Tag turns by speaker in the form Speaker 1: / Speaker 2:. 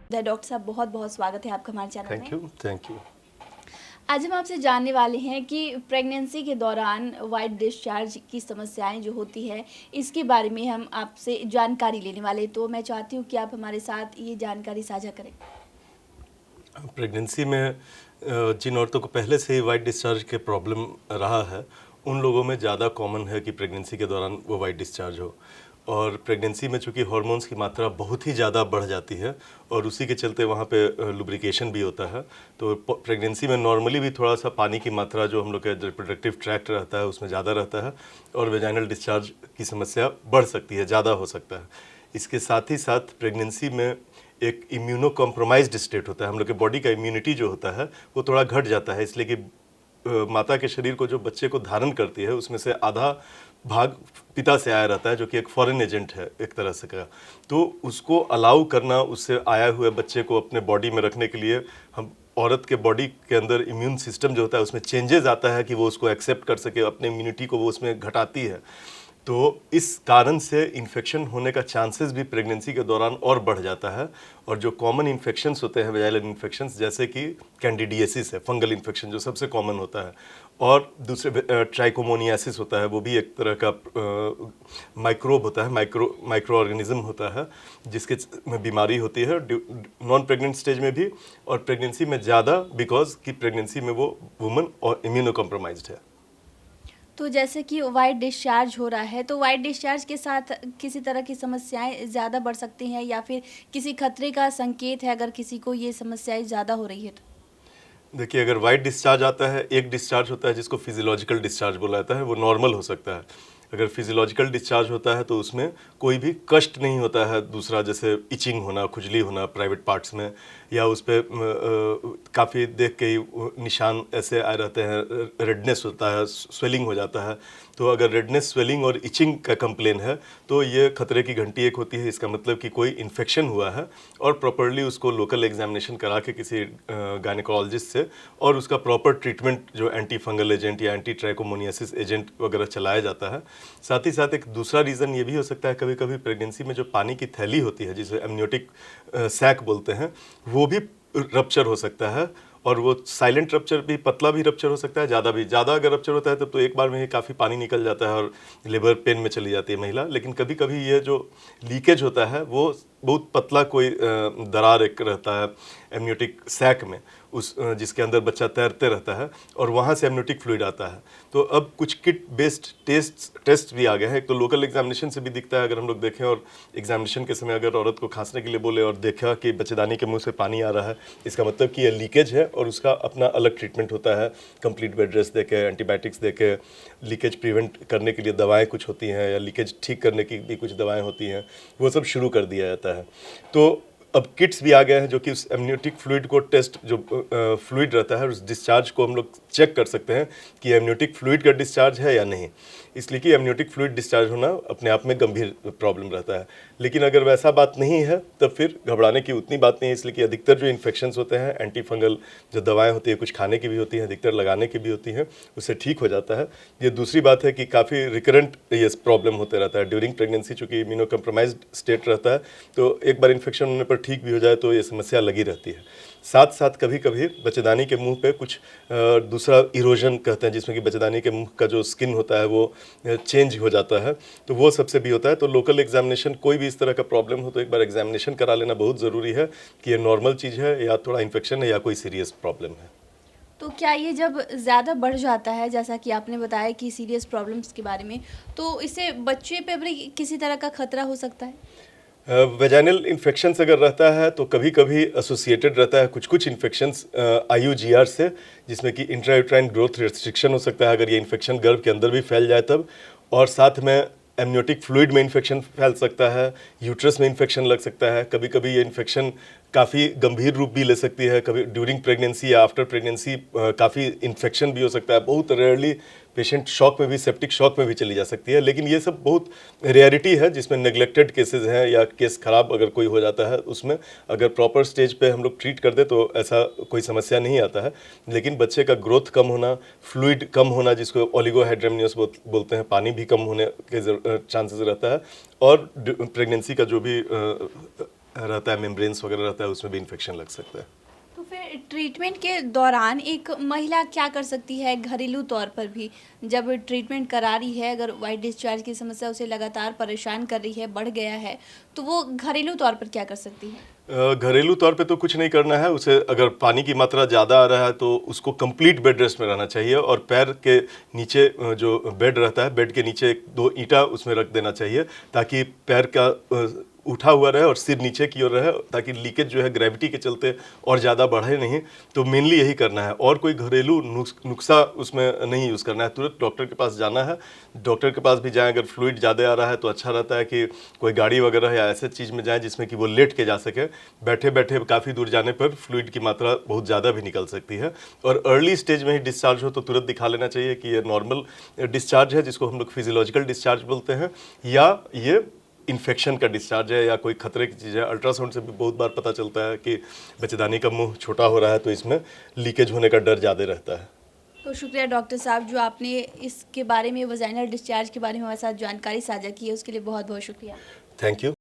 Speaker 1: Doctor साहब, बहुत बहुत स्वागत है आपका हमारे चैनल में।
Speaker 2: Thank you.
Speaker 1: आज हम आपसे जानने वाले हैं कि प्रेगनेंसी के दौरान वाइट डिस्चार्ज की समस्याएं जो होती है, इसके बारे में हम आपसे जानकारी लेने वाले हैं। तो मैं चाहती हूँ कि आप हमारे साथ ये जानकारी साझा करें।
Speaker 2: प्रेगनेंसी में जिन औरतों को पहले से ही वाइट डिस्चार्ज के प्रॉब्लम रहा है, उन लोगों में ज़्यादा कॉमन है कि प्रेगनेंसी के दौरान वो वाइट डिस्चार्ज हो। और प्रेगनेंसी में चूँकि हार्मोन्स की मात्रा बहुत ही ज़्यादा बढ़ जाती है और उसी के चलते वहाँ पे लुब्रिकेशन भी होता है, तो प्रेगनेंसी में नॉर्मली भी थोड़ा सा पानी की मात्रा जो हम लोग का रिप्रोडक्टिव ट्रैक्ट रहता है उसमें ज़्यादा रहता है और वेजाइनल डिस्चार्ज की समस्या बढ़ सकती है, ज़्यादा हो सकता है। इसके साथ ही साथ प्रेगनेंसी में एक इम्यूनो कॉम्प्रोमाइज्ड स्टेट होता है, हम लोग के बॉडी का इम्यूनिटी जो होता है वो थोड़ा घट जाता है, इसलिए कि माता के शरीर को जो बच्चे को धारण करती है उसमें से आधा भाग पिता से आया रहता है, जो कि एक फॉरेन एजेंट है एक तरह से का। तो उसको अलाउ करना, उससे आया हुए बच्चे को अपने बॉडी में रखने के लिए हम औरत के बॉडी के अंदर इम्यून सिस्टम जो होता है उसमें चेंजेस आता है कि वो उसको एक्सेप्ट कर सके, अपने इम्यूनिटी को वो उसमें घटाती है। तो इस कारण से इन्फेक्शन होने का चांसेस भी प्रेगनेंसी के दौरान और बढ़ जाता है। और जो कॉमन इन्फेक्शंस होते हैं वेजाइनल इन्फेक्शंस, जैसे कि कैंडिडियासिस है, फंगल इन्फेक्शन जो सबसे कॉमन होता है, और दूसरे ट्राइकोमोनियासिस होता है, वो भी एक तरह का माइक्रोब होता है, माइक्रो ऑर्गेनिज्म होता है जिसके में बीमारी होती है नॉन प्रेग्नेंट स्टेज में भी और प्रेगनेंसी में ज़्यादा, बिकॉज कि प्रेगनेंसी में वो वुमन और इम्यूनो कॉम्प्रोमाइज्ड है।
Speaker 1: तो जैसे कि वाइट डिस्चार्ज हो रहा है, तो वाइट डिस्चार्ज के साथ किसी तरह की समस्याएं ज़्यादा बढ़ सकती हैं या फिर किसी खतरे का संकेत है अगर किसी को ये समस्याएं ज़्यादा हो रही है तो?
Speaker 2: देखिए, अगर वाइट डिस्चार्ज आता है, एक डिस्चार्ज होता है जिसको फिजियोलॉजिकल डिस्चार्ज बोला जाता है, वो नॉर्मल हो सकता है। अगर फिजियोलॉजिकल डिस्चार्ज होता है तो उसमें कोई भी कष्ट नहीं होता है दूसरा, जैसे इचिंग होना, खुजली होना प्राइवेट पार्ट्स में, या उस पर काफ़ी देख के ही निशान ऐसे आए रहते हैं, रेडनेस होता है, स्वेलिंग हो जाता है। तो अगर रेडनेस, स्वेलिंग और इचिंग का कंप्लेन है तो ये खतरे की घंटी एक होती है, इसका मतलब कि कोई इन्फेक्शन हुआ है, और प्रॉपरली उसको लोकल एग्जामिनेशन करा के किसी गायनेकोलॉजिस्ट से और उसका प्रॉपर ट्रीटमेंट जो एंटी फंगल एजेंट या एंटी ट्राइकोमोनियासिस एजेंट वगैरह चलाया जाता है। साथ ही साथ एक दूसरा रीज़न ये भी हो सकता है, कभी कभी प्रेगनेंसी में जो पानी की थैली होती है जिसे एमनियोटिक सैक बोलते हैं, वो भी रप्चर हो सकता है, और वो साइलेंट रप्चर भी, पतला भी रप्चर हो सकता है, ज़्यादा अगर रप्चर होता है तब तो एक बार में ही काफ़ी पानी निकल जाता है और लेबर पेन में चली जाती है महिला। लेकिन कभी कभी ये जो लीकेज होता है वो बहुत पतला कोई दरार एक रहता है एमनियोटिक सैक में, उस जिसके अंदर बच्चा तैरते रहता है और वहाँ से एमनियोटिक फ्लूइड आता है। तो अब कुछ किट बेस्ड टेस्ट भी आ गए हैं। एक तो लोकल एग्जामिनेशन से भी दिखता है, अगर हम लोग देखें और एग्जामिनेशन के समय अगर औरत को खांसने के लिए बोले और देखा कि बच्चेदानी के मुंह से पानी आ रहा है, इसका मतलब कि यह लीकेज है और उसका अपना अलग ट्रीटमेंट होता है, कंप्लीट बेड रेस्ट दे के, एंटीबायोटिक्स दे के, लीकेज प्रिवेंट करने के लिए दवाएँ कुछ होती हैं, या लीकेज ठीक करने की भी कुछ दवाएँ होती हैं, वो सब शुरू कर दिया जाता है। तो अब किट्स भी आ गए हैं जो कि उस एमनियोटिक फ्लूइड को टेस्ट, जो फ्लूइड रहता है उस डिस्चार्ज को हम लोग चेक कर सकते हैं कि एमनियोटिक फ्लूइड का डिस्चार्ज है या नहीं, इसलिए कि एमनियोटिक फ्लूइड डिस्चार्ज होना अपने आप में गंभीर प्रॉब्लम रहता है। लेकिन अगर वैसा बात नहीं है तब फिर घबराने की उतनी बात नहीं है, इसलिए कि अधिकतर जो इन्फेक्शंस होते हैं, एंटी फंगल जो दवाएं होती है, कुछ खाने की भी होती हैं, अधिकतर लगाने की भी होती हैं, उससे ठीक हो जाता है। ये दूसरी बात है कि काफ़ी रिकरेंट ये प्रॉब्लम होते रहता है ड्यूरिंग प्रेगनेंसी, चूँकि इम्यूनो कम्प्रोमाइज्ड स्टेट रहता है, तो एक बार इन्फेक्शन होने पर ठीक भी हो जाए तो ये समस्या लगी रहती है। साथ साथ कभी कभी बच्चेदानी के मुंह पे कुछ दूसरा इरोजन कहते हैं, जिसमें कि बच्चेदानी के मुंह का जो स्किन होता है वो चेंज हो जाता है, तो वो सबसे भी होता है। तो लोकल एग्जामिनेशन, कोई भी इस तरह का प्रॉब्लम हो तो एक बार एग्जामिनेशन करा लेना बहुत ज़रूरी है कि ये नॉर्मल चीज़ है या थोड़ा इन्फेक्शन है या कोई सीरियस प्रॉब्लम है।
Speaker 1: तो क्या ये जब ज़्यादा बढ़ जाता है, जैसा कि आपने बताया कि सीरियस प्रॉब्लम्स के बारे में, तो इससे बच्चे पे भी किसी तरह का खतरा हो सकता है?
Speaker 2: वेजाइनल इन्फेक्शंस अगर रहता है तो कभी कभी एसोसिएटेड रहता है कुछ इन्फेक्शंस IUGR से, जिसमें कि इंट्रायूट्राइन ग्रोथ रिस्ट्रिक्शन हो सकता है अगर ये इन्फेक्शन गर्भ के अंदर भी फैल जाए तब, और साथ में एमनियोटिक फ्लूइड में इन्फेक्शन फैल सकता है, यूट्रस में इन्फेक्शन लग सकता है। कभी कभी ये इन्फेक्शन काफ़ी गंभीर रूप भी ले सकती है, कभी ड्यूरिंग प्रेगनेंसी या आफ्टर प्रेगनेंसी काफ़ी इन्फेक्शन भी हो सकता है। बहुत रेयरली पेशेंट शॉक में भी, सेप्टिक शॉक में भी चली जा सकती है, लेकिन ये सब बहुत रेयरिटी है जिसमें नेग्लेक्टेड केसेस हैं, या केस खराब अगर कोई हो जाता है उसमें अगर प्रॉपर स्टेज पे हम लोग ट्रीट कर दे तो ऐसा कोई समस्या नहीं आता है। लेकिन बच्चे का ग्रोथ कम होना, फ्लूइड कम होना, जिसको ओलिगोहाइड्रोमनियस बोलते हैं, पानी भी कम होने के चांसेस रहता है, और प्रेगनेंसी का जो भी रहता है, मेम्ब्रेन्स वगैरह रहता है, उसमें भी इन्फेक्शन लग सकता है।
Speaker 1: तो फिर ट्रीटमेंट के दौरान एक महिला क्या कर सकती है घरेलू तौर पर भी, जब ट्रीटमेंट करा रही है, अगर वाइट डिस्चार्ज की समस्या उसे लगातार परेशान कर रही है, बढ़ गया है, तो वो घरेलू तौर पर क्या कर सकती है?
Speaker 2: घरेलू तौर पे तो कुछ नहीं करना है उसे। अगर पानी की मात्रा ज़्यादा आ रहा है तो उसको कंप्लीट बेड रेस्ट में रहना चाहिए, और पैर के नीचे जो बेड रहता है, बेड के नीचे 1-2 ईंटा उसमें रख देना चाहिए, ताकि पैर का उठा हुआ रहे और सिर नीचे की ओर रहे, ताकि लीकेज जो है ग्रेविटी के चलते और ज़्यादा बढ़े नहीं। तो मेनली यही करना है, और कोई घरेलू नुस्खा उसमें नहीं यूज़ करना है। तुरंत डॉक्टर के पास जाना है। डॉक्टर के पास भी जाएं, अगर फ्लूइड ज़्यादा आ रहा है तो अच्छा रहता है कि कोई गाड़ी वगैरह या ऐसे चीज़ में जाएं जिसमें कि वो लेट के जा सके। बैठे बैठे काफ़ी दूर जाने पर फ्लूइड की मात्रा बहुत ज़्यादा भी निकल सकती है, और अर्ली स्टेज में ही डिस्चार्ज हो तो तुरंत दिखा लेना चाहिए कि ये नॉर्मल डिस्चार्ज है, जिसको हम लोग फिजियोलॉजिकल डिस्चार्ज बोलते हैं, या ये इन्फेक्शन का डिस्चार्ज है, या कोई खतरे की चीज़ है। अल्ट्रासाउंड से भी बहुत बार पता चलता है कि बच्चेदानी का मुंह छोटा हो रहा है, तो इसमें लीकेज होने का डर ज़्यादा रहता है।
Speaker 1: तो शुक्रिया डॉक्टर साहब, जो आपने इसके बारे में, वजाइनल डिस्चार्ज के बारे में हमारे साथ जानकारी साझा की है, उसके लिए बहुत बहुत शुक्रिया।
Speaker 2: Thank you.